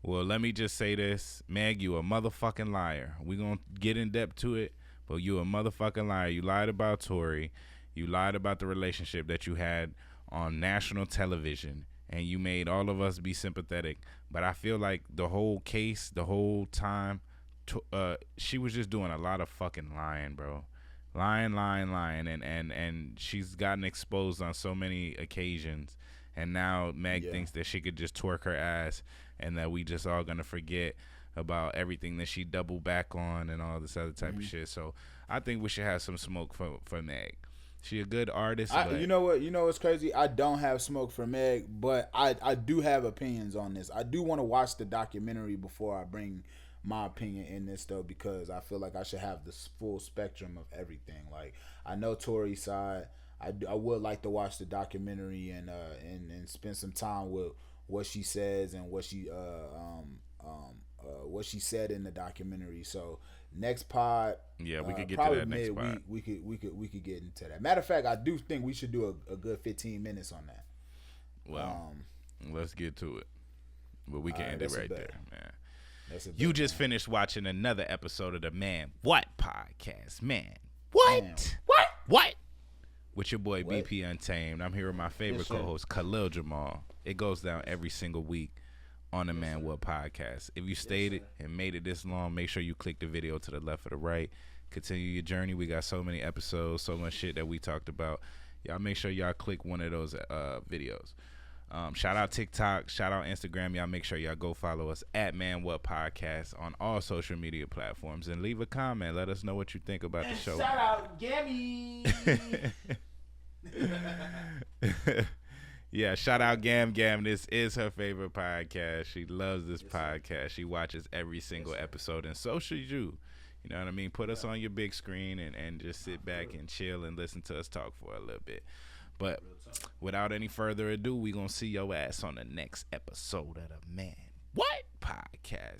Speaker 1: Well, let me just say this. Meg, you a motherfucking liar. We're going to get in depth to it, but you a motherfucking liar. You lied about Tory. You lied about the relationship that you had on national television, and you made all of us be sympathetic. But I feel like the whole case, the whole time, she was just doing a lot of fucking lying, bro. lying, and she's gotten exposed on so many occasions, and now Meg thinks that she could just twerk her ass, and that we just all gonna forget about everything that she doubled back on and all this other type of shit. So I think we should have some smoke for Meg. She a good artist. But
Speaker 2: you know what? You know what's crazy? I don't have smoke for Meg, but I do have opinions on this. I do want to watch the documentary before I bring my opinion in this, though, because I feel like I should have the full spectrum of everything. Like, I know Tori's side. I would like to watch the documentary and spend some time with what she says and what she said in the documentary. So next pod,
Speaker 1: we could get to that next pod.
Speaker 2: We could get into that. Matter of fact, I do think we should do a good 15 minutes on that.
Speaker 1: Well, let's get to it. But we can end it right there, man. You just finished watching another episode of the Man What podcast. Man, what? Man. What? With your boy BP Untamed. I'm here with my favorite co-host, Khalil Jamal. It goes down every single week on the Man What podcast. If you stayed and made it this long, make sure you click the video to the left or the right. Continue your journey. We got so many episodes, so much shit that we talked about. Y'all make sure y'all click one of those videos. Shout out TikTok, shout out Instagram. Y'all make sure y'all go follow us at Man What Podcast on all social media platforms and leave a comment. Let us know what you think about the show.
Speaker 2: Shout out Gammy.
Speaker 1: Yeah, shout out Gam. This is her favorite podcast. She loves this podcast. She watches every single episode, and so should you. You know what I mean? Put us on your big screen and just sit back and chill and listen to us talk for a little bit. But without any further ado, we going to see your ass on the next episode of the Man What podcast.